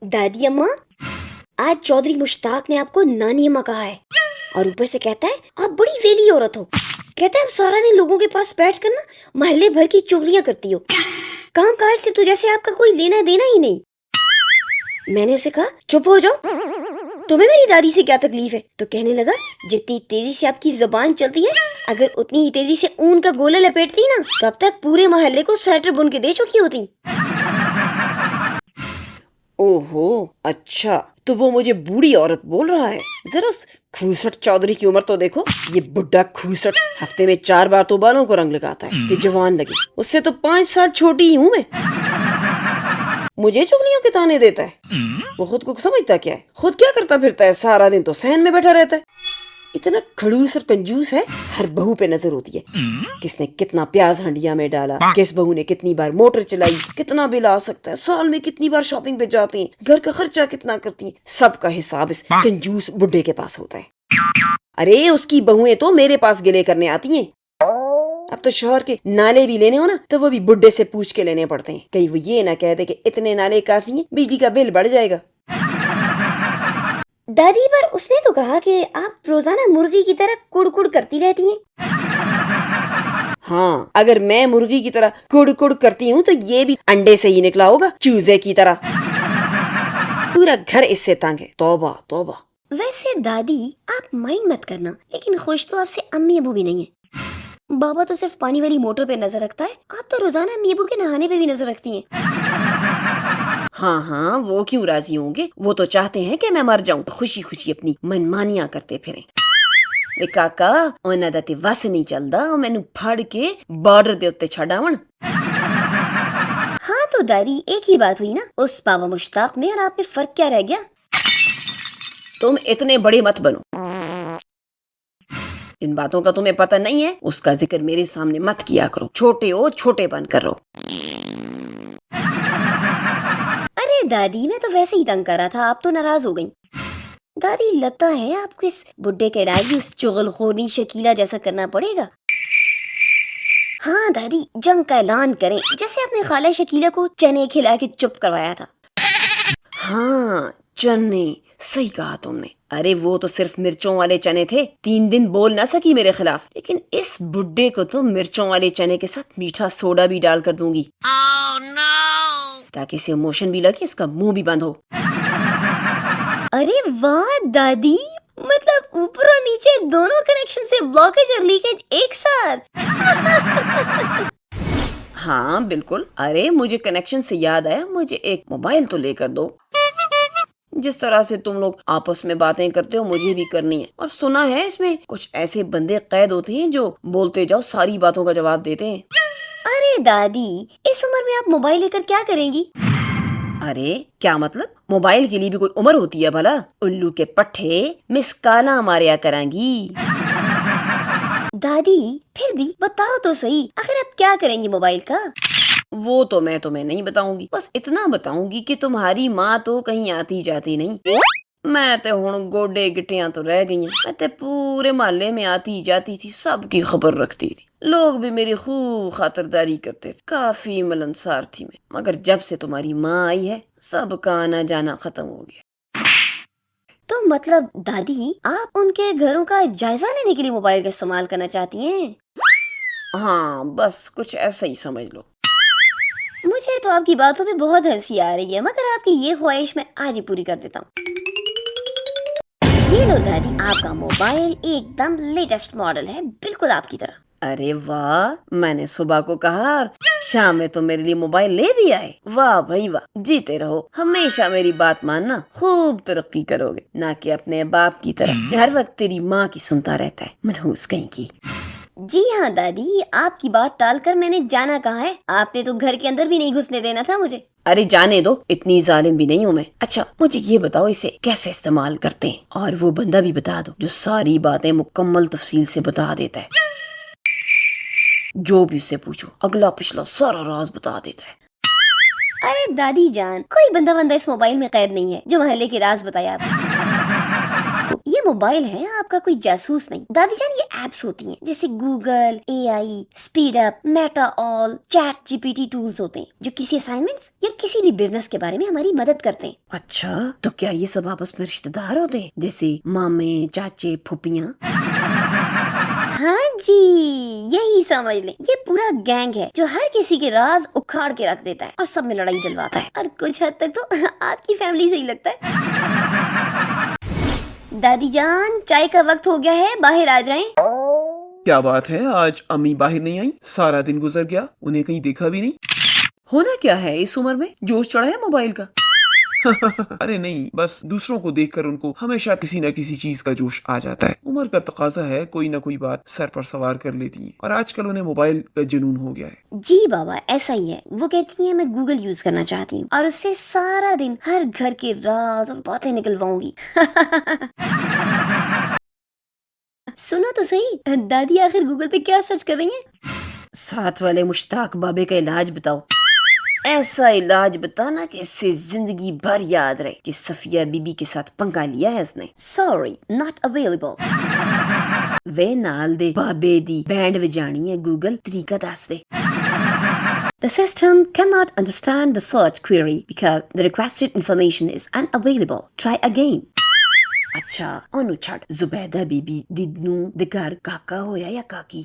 दादी अम्मा, आज चौधरी मुश्ताक ने आपको नानी अम्मा कहा है और ऊपर से कहता है आप बड़ी वेली औरत हो। कहता है आप सारा दिन लोगों के पास बैठ कर ना मोहल्ले भर की चुगलियां करती हो, काम काज से तो जैसे आपका कोई लेना देना ही नहीं। मैंने उसे कहा चुप हो जाओ, तुम्हें मेरी दादी से क्या तकलीफ है? तो कहने लगा जितनी तेजी से आपकी जबान चलती है, अगर उतनी ही तेजी से ऊन का गोला लपेटती ना तो अब तक पूरे मोहल्ले को स्वेटर बुन के दे चुकी होती। ओहो अच्छा, तो वो मुझे बूढ़ी औरत बोल रहा है। जरा खूसट चौधरी की उम्र तो देखो। ये बुढ़ा खूसट हफ्ते में 4 बार तो बालों को रंग लगाता है कि जवान लगे। उससे तो 5 साल छोटी ही हूँ मैं। मुझे चुगलियों के ताने देता है। वो खुद को समझता क्या है? खुद क्या करता फिरता है? सारा दिन तो सहन में बैठा रहता है। इतना खड़ूस और कंजूस है, हर बहू पे नजर होती है। किसने कितना प्याज हंडिया में डाला, किस बहू ने कितनी बार मोटर चलाई, कितना बिल आ सकता है, साल में कितनी बार शॉपिंग पे जाती हैं, घर का खर्चा कितना करती हैं, सबका हिसाब इस कंजूस बुड्ढे के पास होता है। अरे उसकी बहुएं तो मेरे पास गिले करने आती हैं। अब तो शोहर के नाले भी लेने हो ना तो वो भी बुड्ढे से पूछ के लेने पड़ते हैं। कहीं वो ये ना कह दे कि इतने नाले काफी हैं, बिजली का बिल बढ़ जाएगा। दादी पर उसने तो कहा कि आप रोजाना मुर्गी की तरह कुड़-कुड़ करती रहती हैं। हाँ, अगर मैं मुर्गी की तरह कुड़-कुड़ करती हूँ तो ये भी अंडे से ही निकला होगा, चूजे की तरह। पूरा घर इससे तंग है। तौबा तौबा। वैसे दादी आप माइंड मत करना, लेकिन खुश तो आपसे अम्मी अबू भी नहीं है। बाबा तो सिर्फ पानी वाली मोटर पे नजर रखता है, आप तो रोजाना अम्मी अबू के नहाने पे भी नजर रखती हैं। हाँ हाँ, वो क्यों राजी होंगे? वो तो चाहते हैं कि मैं मर जाऊं, खुशी खुशी अपनी मनमानियां करते फिरें। वे काका उन्हां दा ते वस नहीं चलदा, मैनू फड़ के बॉर्डर दे उत्ते छड़ावन। हाँ तो दादी एक ही बात हुई ना, उस बाबा मुश्ताक में और आप में फर्क क्या रह गया? तुम इतने बड़े मत बनो। इन बातों का तुम्हें पता नहीं है, उसका जिक्र मेरे सामने मत किया करो। छोटे हो, छोटे बन कर रहो। अरे दादी मैं तो वैसे ही तंग कर रहा था, आप तो नाराज हो गई। दादी लगता है आपको इस बुड्ढे के इलाज उस चुगलखोरी शकीला जैसा करना पड़ेगा। हाँ दादी, जंग का ऐलान करें, जैसे आपने खाला शकीला को चने खिला के चुप करवाया था। हाँ चने, सही कहा तुमने। अरे वो तो सिर्फ मिर्चों वाले चने थे, 3 दिन बोल ना सकी मेरे खिलाफ। लेकिन इस बुड्ढे को तो मिर्चों वाले चने के साथ मीठा सोडा भी डाल कर दूंगी। oh, no! ताकि इसे इमोशन भी लगे, इसका मुंह भी बंद हो। अरे वाह दादी, मतलब ऊपर और नीचे दोनों कनेक्शन से ब्लॉकेज और लीकेज एक साथ। हाँ बिल्कुल। अरे मुझे कनेक्शन से याद आया, मुझे एक मोबाइल तो लेकर दो। जिस तरह से तुम लोग आपस में बातें करते हो मुझे भी करनी है। और सुना है इसमें कुछ ऐसे बंदे कैद होते हैं जो बोलते जाओ सारी बातों का जवाब देते हैं। अरे दादी, इस उम्र में आप मोबाइल लेकर क्या करेंगी? अरे क्या मतलब? मोबाइल के लिए भी कोई उम्र होती है भला? उल्लू के पट्टे मिस काला मारिया करांगी। दादी फिर भी बताओ तो सही, आखिर आप क्या करेंगी मोबाइल का? वो तो मैं तुम्हें नहीं बताऊंगी, बस इतना बताऊंगी कि तुम्हारी माँ तो कहीं आती जाती नहीं। मैं तो हुण गोडे गिट्टियां तो रह गई हैं। मैं तो पूरे मोहल्ले में आती जाती थी, सबकी खबर रखती थी। लोग भी मेरी खूब खातिरदारी करते थे, काफी मिलनसार थी मैं। मगर जब से तुम्हारी माँ आई है, सबका आना जाना खत्म हो गया। तो मतलब दादी आप उनके घरों का जायजा लेने के लिए मोबाइल का इस्तेमाल करना चाहती हैं? हाँ बस कुछ ऐसा ही समझ लो। मुझे तो आपकी बातों पे बहुत हंसी आ रही है, मगर आपकी ये ख्वाहिश मैं आज ही पूरी कर देता हूँ। ये लो दादी, आपका मोबाइल एकदम लेटेस्ट मॉडल है, बिल्कुल आपकी तरह। अरे वाह, मैंने सुबह को कहा और शाम में तो मेरे लिए मोबाइल ले भी आए। वाह भाई वाह, जीते रहो, हमेशा मेरी बात मानना, खूब तरक्की करोगे। ना कि अपने बाप की तरह हर वक्त तेरी माँ की सुनता रहता है, मनहूस कहीं की। जी हाँ दादी, आपकी बात टालकर मैंने जाना कहाँ है? आपने तो घर के अंदर भी नहीं घुसने देना था मुझे। अरे जाने दो, इतनी जालिम भी नहीं हूँ मैं। अच्छा मुझे ये बताओ इसे कैसे इस्तेमाल करते हैं, और वो बंदा भी बता दो जो सारी बातें मुकम्मल तफसील से बता देता है। जो भी उससे पूछो अगला पिछला सारा राज बता देता है। अरे दादी जान, कोई बंदा इस मोबाइल में कैद नहीं है जो मोहल्ले के राज बताया आपको। ये موبائل ہے آپ کا کوئی جاسوس نہیں. دادی جان یہ ایپس ہوتی ہیں جیسے Google, AI, speed up, Meta all, chat GPT tools ہوتے ہیں جو کسی اسائنمنٹس یا کسی بھی بزنس کے بارے میں ہماری مدد کرتے ہیں. اچھا تو کیا یہ سب آپس میں رشتہ دار ہوتے ہیں جیسے مامے, چاچے, پھوپھیاں؟ ہاں جی, یہی سمجھ لیں یہ پورا گینگ ہے جو ہر کسی کے راز اکھاڑ کے رکھ دیتا ہے اور سب میں لڑائی دلواتا ہے, اور کچھ حد تک تو آپ کی فیملی سے ہی لگتا ہے. دادی جان چائے کا وقت ہو گیا ہے, باہر آ جائیں. کیا بات ہے, آج امی باہر نہیں آئی؟ سارا دن گزر گیا, انہیں کہیں دیکھا بھی نہیں. ہونا کیا ہے اس عمر میں, جوش چڑھا ہے موبائل کا؟ ارے نہیں, بس دوسروں کو دیکھ کر ان کو ہمیشہ کسی نہ کسی چیز کا جوش آ جاتا ہے. عمر کا تقاضا ہے, کوئی نہ کوئی بات سر پر سوار کر لیتی ہیں, اور آج کل انہیں موبائل کا جنون ہو گیا ہے. جی بابا ایسا ہی ہے, وہ کہتی ہیں میں گوگل یوز کرنا چاہتی ہوں اور اس سے سارا دن ہر گھر کے راز اور باتیں نکلواؤں گی. سنو تو صحیح, دادی آخر گوگل پہ کیا سرچ کر رہی ہیں؟ ساتھ والے مشتاق بابے کا علاج بتاؤ. ایسا علاج بتانا کہ اس سے زندگی بھر یاد رہے کہ صفیہ بی بی کے ساتھ پنگا لیا ہے اس نے. Sorry not available. وے نال دے بابے دی بینڈ وجانی ہے, گوگل طریقہ دس دے. The system cannot understand the search query because the requested information is unavailable. Try again. اچھا اونو چھڑ, زبیدہ بی بی دی نو دے گھر کاکا ہویا یا کاکی؟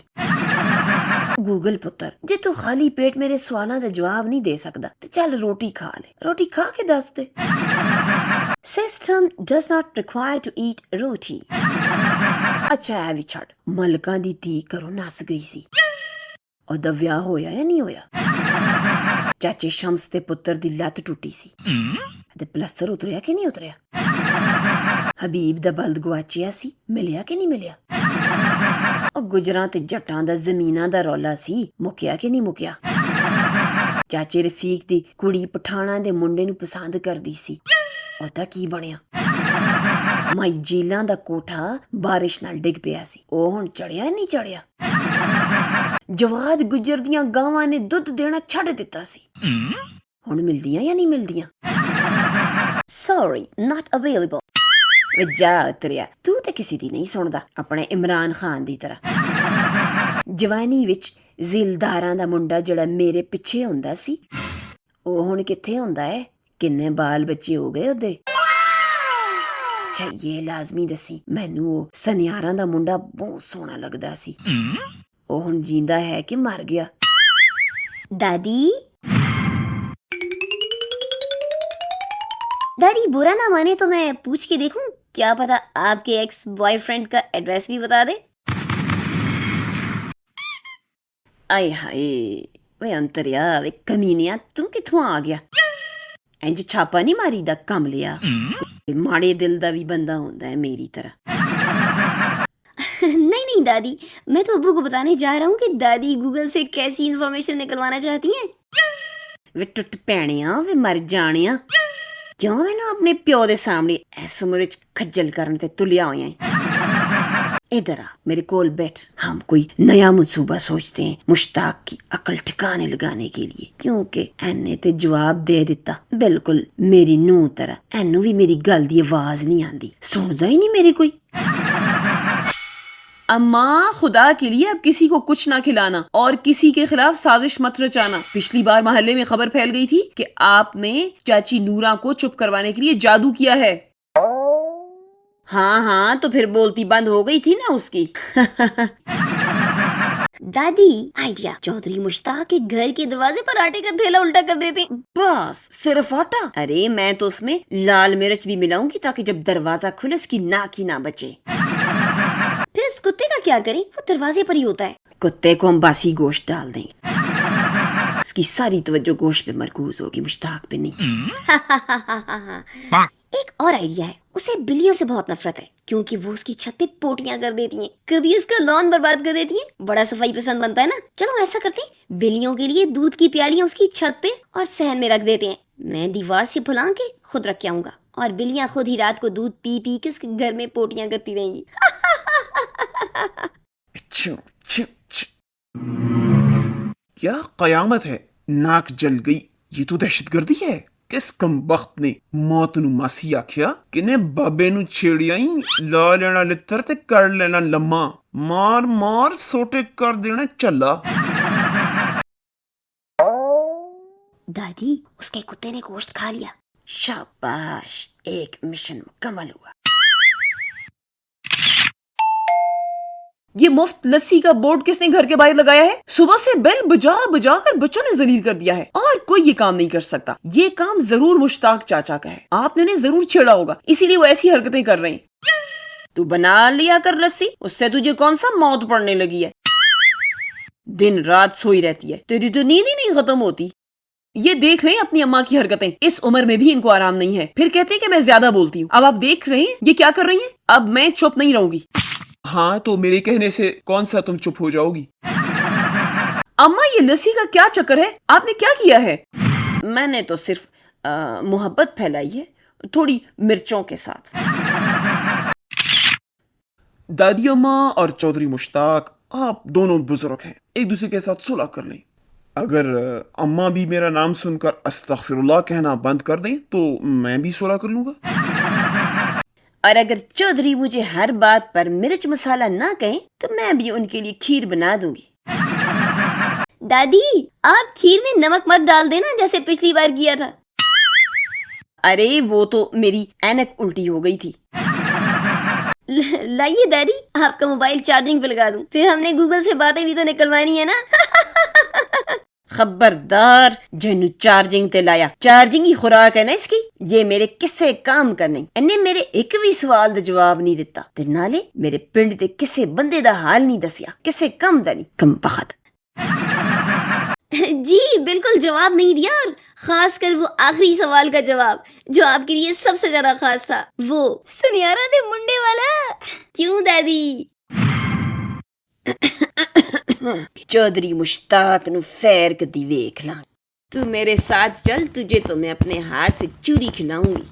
گوگل پتر جے تو خالی پیٹ میرے سوالاں دا جواب نہیں دے سکدا تے چل روٹی کھا لے, روٹی کھا کے دس دے. System does not require to eat roti. اچھا اے وی چھڑ, ملکاں دی تھی کرو نس گئی سی, اور دا ویاہ ہویا یا نہیں ہویا؟ چاچے شمس تے پتر دی لت ٹوٹی سی تے پلستر اتریا کہ نہیں اتریا؟ حبیب دا بلد گواچیا سی, ملیا کہ نہیں ملیا؟ اور گجراں تے جٹاں دا زمیناں دا رولا سی, مکیا کہ نہیں مکیا؟ چاچے رفیق دی کڑی پٹھاناں دے منڈے نو پسند کردی سی, اودا کی بنیا؟ مائی جیلاں دا کوٹھا بارش نال ڈگ پیا سی, او ہن چڑھیا نہیں چڑھیا؟ جواد گجر دیاں گاواں نے دودھ دینا چھڑ دتا سی, ہن ملدیاں یا نہیں ملدیاں؟ Sorry not available. جا اتریا, تو تے کسی دی نہیں سندا, اپنے عمران خان دی طرح. جوانی وچ ذیلداراں دا منڈا جڑا میرے پیچھے ہوندا سی, او ہن کتھے ہوندا ہے؟ کنے بال بچے ہو گئے اودے؟ اچھا یہ لازمی دسی, مینوں سنیاراں دا منڈا بہت سوہنا لگدا سی, او ہن جیندا ہے کہ مر گیا؟ دادی دادی برا نہ مانے تو میں پوچھ کے دیکھوں, کیا پتا آپ کے ایکس بوائے فرینڈ کا ایڈریس بھی بتا دے. آئے ہائے, وے انتریا, وے کمینیا, تم کتھوں آ گیا؟ انج چھاپا نہیں ماری دا کم لیا, ماڑے دل دا بھی بندہ ہوندا ہے میری طرح. نہیں دادی, میں تو ابو کو بتانے جا رہا ہوں کہ دادی گوگل سے کیسی انفارمیشن نکلوانا چاہتی ہیں. وے ٹٹ پینیاں, وے مر جانیاں, کیوں مینوں اپنے پیو دے سامنے ایس عمر وچ کھجل کرن تے تلیا ہویا ہے؟ ادھر آ میرے کول بیٹھ, ہم کوئی نیا منصوبہ سوچتے ہیں مشتاق کی عقل ٹھکانے لگانے کے لیے, کیونکہ اینے تے جواب دے دیتا بالکل میری نو طرح. اینو بھی میری گل دی آواز نہیں آندی, سندا ہی نہیں میری کوئی. اماں خدا کے لیے اب کسی کو کچھ نہ کھلانا اور کسی کے خلاف سازش مت رچانا. پچھلی بار محلے میں خبر پھیل گئی تھی کہ آپ نے چاچی نورا کو چپ کروانے کے لیے جادو کیا ہے. ہاں تو پھر بولتی بند ہو گئی تھی نا اس کی. دادی آئیڈیا, چودھری مشتاق کے گھر کے دروازے پر آٹے کا تھیلا الٹا کر دیتے. بس صرف آٹا؟ ارے میں تو اس میں لال مرچ بھی ملاؤں گی تاکہ جب دروازہ کھلے اس کی ناک ہی نہ بچے. پھر اس کتے کا کیا کریں, وہ دروازے پر ہی ہوتا ہے. کتے کو ہم باسی گوشت ڈال دیں گے, اس کی ساری توجہ گوشت پہ مرکوز ہوگی, مشتاق پہ نہیں. ایک اور آئیڈیا ہے, اسے بلیوں سے بہت نفرت ہے کیونکہ وہ اس کی چھت پہ پوٹیاں کر دیتی ہیں, کبھی اس کا لان برباد کر دیتی ہیں. بڑا صفائی پسند بنتا ہے نا. چلو ایسا کرتے ہیں, بلیوں کے لیے دودھ کی پیالیاں اس کی چھت پہ اور صحن میں رکھ دیتے ہیں. میں دیوار سے پھلا کے خود رکھ کے آؤں گا اور بلیاں خود ہی رات کو دودھ پی پی کے اس کے گھر میں پوٹیاں کرتی رہیں گی. کیا قیامت ہے, ناک جل گئی, یہ تو دہشت گردی ہے. किस कमबख्त ने मौत नू मासी आख्या किने बाबे नू छेड़िया ही ला लेना लित्तर ते कर लेना लम्मा मार मार सोटे कर देना चला। दादी उसके कुत्ते ने गोश्त खा लिया। शाबाश, एक मिशन मुकम्मल हुआ। ये मुफ्त लस्सी का बोर्ड किसने घर के बाहर लगाया है? सुबह से बेल बजा बजा कर बच्चों ने जलील कर दिया है और कोई ये काम नहीं कर सकता। ये काम जरूर मुश्ताक चाचा का है। आपने उन्हें जरूर छेड़ा होगा, इसीलिए वो ऐसी हरकतें कर रहे हैं। तू बना लिया कर लस्सी, उससे तुझे कौन सा मौत पड़ने लगी है? दिन रात सोई रहती है, तेरी तो नींद ही नहीं खत्म होती। ये देख लें अपनी अम्मा की हरकतें, इस उम्र में भी इनको आराम नहीं है। फिर कहते हैं कि मैं ज्यादा बोलती हूँ। अब आप देख रहे हैं ये क्या कर रही हैं। अब मैं चुप नहीं रहूंगी। हाँ तो मेरे कहने से कौन सा तुम चुप हो जाओगी? अम्मा ये लस्सी का क्या चक्कर है? आपने क्या किया है? मैंने तो सिर्फ मोहब्बत फैलाई है, थोड़ी मिर्चों के साथ। दादी अम्मा और चौधरी मुश्ताक आप दोनों बुजुर्ग हैं, एक दूसरे के साथ सुलह कर लें। अगर अम्मा भी मेरा नाम सुनकर अस्तगफिरुल्लाह कहना बंद कर दें तो मैं भी सुलह कर लूंगा। और अगर चौधरी मुझे हर बात पर मिर्च मसाला ना कहें तो मैं भी उनके लिए खीर बना दूंगी। दादी आप खीर में नमक मत डाल देना जैसे पिछली बार किया था। अरे वो तो मेरी ऐनक उल्टी हो गई थी। लाइए दादी आपका मोबाइल चार्जिंग पे लगा दूं, फिर हमने गूगल से बातें भी तो निकलवानी है ना। खबरदार जैनू चार्जिंग ते लाया, चार्जिंग ही खुराक है ना इसकी। ये मेरे किस्से काम कर नहीं, इन्हें मेरे एक भी सवाल दा जवाब नहीं दिता ते नाले मेरे पिंड दे किसे बंदे दा हाल नहीं दसिया, किसे कम दा नहीं, कम बखत। जी बिल्कुल जवाब नहीं दिया, और खास कर वो आखिरी सवाल का जवाब जो आपके लिए सबसे ज्यादा खास था, वो सुनियारा दे मुंडे वाला। क्यों दादी? चौधरी मुश्ताक नु फैर कदी वेख ला। तू मेरे साथ चल, तुझे तो मैं अपने हाथ से चूरी खिलाऊंगी।